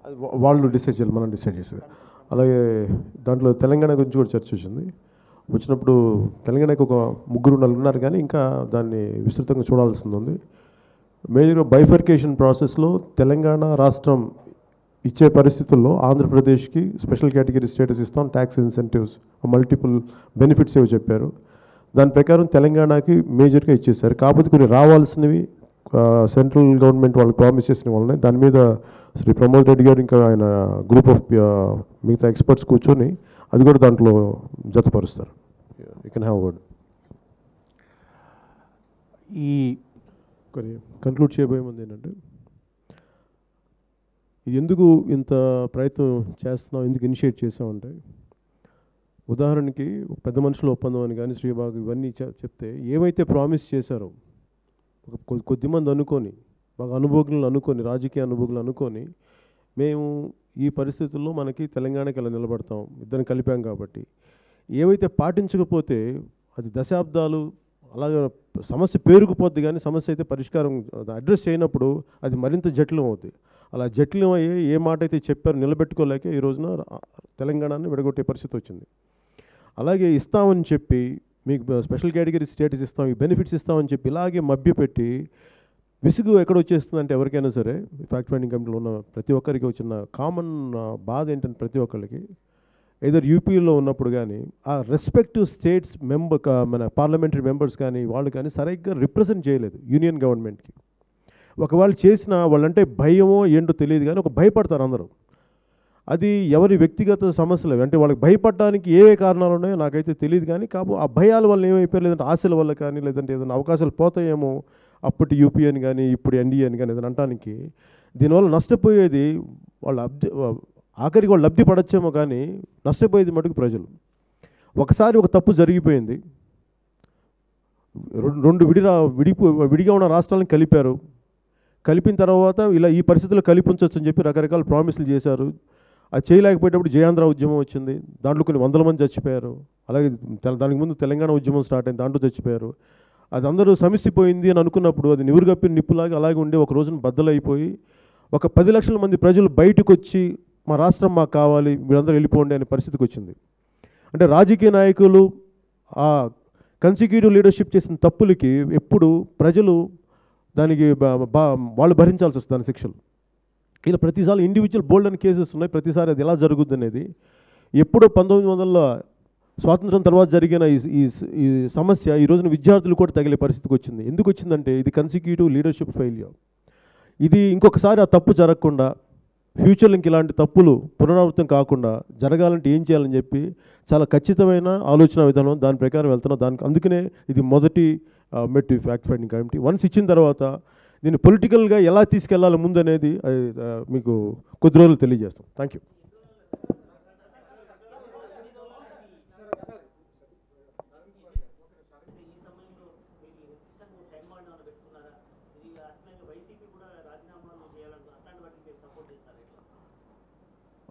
అది వాళ్ళు డిసైడ్ చేయాలి, మనం డిసైడ్ చేసేది. అలాగే దాంట్లో తెలంగాణ గురించి కూడా చర్చ వచ్చింది. వచ్చినప్పుడు తెలంగాణకు ఒక 3-4 ఉన్నారు, కానీ ఇంకా దాన్ని విస్తృతంగా చూడాల్సింది ఉంది. మేజర్గా బైఫర్కేషన్ ప్రాసెస్లో తెలంగాణ రాష్ట్రం ఇచ్చే పరిస్థితుల్లో ఆంధ్రప్రదేశ్కి స్పెషల్ కేటగిరీ స్టేటస్ ఇస్తాం, ట్యాక్స్ ఇన్సెంటివ్స్, మల్టిపుల్ బెనిఫిట్స్ ఏవో చెప్పారు. దాని ప్రకారం తెలంగాణకి మేజర్గా ఇచ్చేసారు. కాకపోతే కొన్ని రావాల్సినవి సెంట్రల్ గవర్నమెంట్ వాళ్ళకి ప్రామిస్ చేసిన వాళ్ళని, దాని మీద శ్రీ ప్రమోద్ రెడ్డి గారు ఇంకా ఆయన గ్రూప్ ఆఫ్ మిగతా ఎక్స్పర్ట్స్ కూర్చొని అది కూడా దాంట్లో జతపరుస్తారు. You can have word. ఈ కొన్ని కన్క్లూడ్ చేయబోయే ముందు ఏంటంటే, ఇది ఎందుకు ఇంత ప్రయత్నం చేస్తున్నాం, ఎందుకు ఇనిషియేట్ చేసామంటే, ఉదాహరణకి పెద్ద మనుషుల ఒప్పందం అని కానీ శ్రీబాగ్ ఇవన్నీ చెప్తే ఏవైతే ప్రామిస్ చేశారో కొద్దిమంది అనుకొని, బాగా అనుభోగులను అనుకొని, రాజకీయ అనుభోగులు అనుకొని, మేము ఈ పరిస్థితుల్లో మనకి తెలంగాణకి ఇలా నిలబడతాం, ఇద్దరిని కలిపాం కాబట్టి, ఏవైతే పాటించకపోతే అది దశాబ్దాలు అలాగే సమస్య పేరుకుపోద్ది, కానీ సమస్య అయితే పరిష్కారం అడ్రస్ చేయనప్పుడు అది మరింత జటిలం అవుతుంది. అలా జటిలం అయ్యి ఏ మాట అయితే చెప్పారో నిలబెట్టుకోలేక ఈ రోజున తెలంగాణని విడగొట్టే పరిస్థితి వచ్చింది. అలాగే ఇస్తామని చెప్పి మీకు స్పెషల్ కేటగిరీ స్టేటస్ ఇస్తాం, ఈ బెనిఫిట్స్ ఇస్తామని చెప్పి ఇలాగే మభ్యపెట్టి విసుగు ఎక్కడ వచ్చేస్తుందంటే ఎవరికైనా సరే, ఫ్యాక్ట్ ఫైండింగ్ కమిటీలో ఉన్న ప్రతి ఒక్కరికి వచ్చిన కామన్ బాధ ఏంటంటే, ప్రతి ఒక్కరికి ఏదర్ యూపీలో ఉన్నప్పుడు కానీ ఆ రెస్పెక్టివ్ స్టేట్స్ మన పార్లమెంటరీ మెంబర్స్ కానీ వాళ్ళు కానీ సరిగ్గా రిప్రజెంట్ చేయలేదు యూనియన్ గవర్నమెంట్కి. ఒకవేళ చేసిన వాళ్ళంటే భయమో ఏంటో తెలియదు, కానీ ఒక భయపడతారు అందరూ. అది ఎవరి వ్యక్తిగత సమస్యలు, అంటే వాళ్ళకి భయపడడానికి ఏ కారణాలు ఉన్నాయో నాకైతే తెలియదు, కానీ ఆ భయాల వల్ల ఏమైపోయారు, లేదంటే ఆశల వల్ల కానీ, లేదంటే ఏదైనా అవకాశాలు పోతాయేమో అప్పటి యూపీ అని కానీ ఇప్పుడు ఎన్డీఏ అని కానీ ఏదైనా అనటానికి, దీనివల్ల నష్టపోయేది వాళ్ళు ఆఖరికి వాళ్ళు లబ్ధి పడచ్చేమో, కానీ నష్టపోయేది మటుకు ప్రజలు. ఒకసారి ఒక తప్పు జరిగిపోయింది, రెండు విడిగా ఉన్న రాష్ట్రాలను కలిపారు. కలిపిన తర్వాత ఇలా ఈ పరిస్థితుల్లో కలిపించవచ్చు అని చెప్పి రకరకాల ప్రామిసులు చేశారు. అది చేయలేకపోయేటప్పుడు జయాంధ్ర ఉద్యమం వచ్చింది, దాంట్లో కొన్ని 100 మంది చచ్చిపోయారు. అలాగే దానికి ముందు తెలంగాణ ఉద్యమం స్టార్ట్ అయింది, దాంట్లో చచ్చిపోయారు. అది అందరూ సమస్యపోయింది అని అనుకున్నప్పుడు అది నివురుగప్పిన నిప్పులాగా అలాగే ఉండి ఒక రోజున బద్దలైపోయి ఒక 10 లక్షల మంది ప్రజలు బయటకు వచ్చి మా రాష్ట్రం మాకు కావాలి, వీళ్ళందరూ వెళ్ళిపోండి అనే పరిస్థితికి వచ్చింది. అంటే రాజకీయ నాయకులు ఆ కన్సిక్యూటివ్ లీడర్షిప్ చేసిన తప్పులకి ఎప్పుడు ప్రజలు దానికి వాళ్ళు భరించాల్సి వస్తుంది దాని శిక్షలు. ఇలా ప్రతిసారి ఇండివిజువల్ బోల్డ్ అని కేసెస్ ఉన్నాయి, ప్రతిసారి అది ఎలా జరుగుద్ది అనేది. ఎప్పుడో 1900 స్వాతంత్రం తర్వాత జరిగిన ఈ సమస్య ఈ రోజున విద్యార్థులు కూడా తగిలే పరిస్థితికి వచ్చింది. ఎందుకు వచ్చిందంటే ఇది కన్సిక్యూటివ్ లీడర్షిప్ ఫెయిల్యూర్. ఇది ఇంకొకసారి ఆ తప్పు జరగకుండా, ఫ్యూచర్లో ఇంక ఇలాంటి తప్పులు పునరావృతం కాకుండా జరగాలంటే ఏం చేయాలని చెప్పి చాలా ఖచ్చితమైన ఆలోచన విధానం, దాని ప్రకారం వెళ్తున్నాం. అందుకనే ఇది మొదటి మెట్టు ఫ్యాక్ట్ ఫైండింగ్ కమిటీ. వన్స్ ఇచ్చిన తర్వాత దీన్ని పొలిటికల్గా ఎలా తీసుకెళ్లాలి ముందు అనేది మీకు కొద్ది రోజులు తెలియజేస్తాం. Thank you.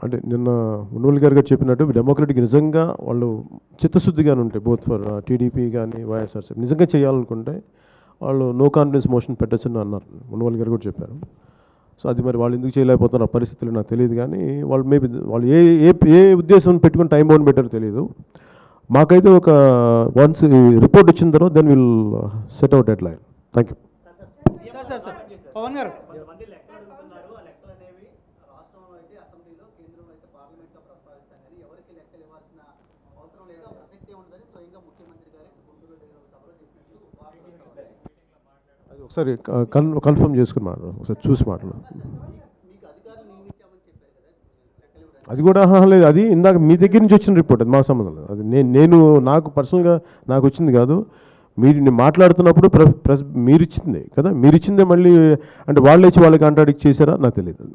అంటే నిన్న మున్వల్ గారు చెప్పినట్టు డెమోక్రటిక్ నిజంగా వాళ్ళు చిత్తశుద్ధిగానే ఉంటాయి, బోత్ ఫర్ టీడీపీ కానీ వైఎస్ఆర్సీపీ నిజంగా చేయాలనుకుంటే వాళ్ళు నో కాన్ఫిడెన్స్ మోషన్ పెట్టచ్చని అన్నారు, మున్వల్ గారు కూడా చెప్పారు. సో అది మరి వాళ్ళు ఎందుకు చేయలేకపోతున్న పరిస్థితులు నాకు తెలియదు, కానీ వాళ్ళు మేబీ వాళ్ళు ఏ ఉద్దేశం పెట్టుకుని టైం బౌండ్ పెట్టారో తెలియదు. మాకైతే ఒక వన్స్ రిపోర్ట్ వచ్చిన తర్వాత then will set out deadline. Thank you. Pavan గారు అది ఒకసారి కన్ఫర్మ్ చేసుకుని మాట్లాడు, ఒకసారి చూసి మాట్లాడు. అది కూడా లేదు, అది ఇందాక మీ దగ్గర నుంచి వచ్చిన రిపోర్ట్, అది మా సంబంధం లేదు. అది నేను నాకు పర్సనల్గా నాకు వచ్చింది కాదు. మీరు మాట్లాడుతున్నప్పుడు మీరు ఇచ్చిందే కదా, మీరు ఇచ్చిందే మళ్ళీ అంటే వాళ్ళు వచ్చి వాళ్ళకి కాంట్రాడిక్ట్ చేశారా నాకు తెలియదు.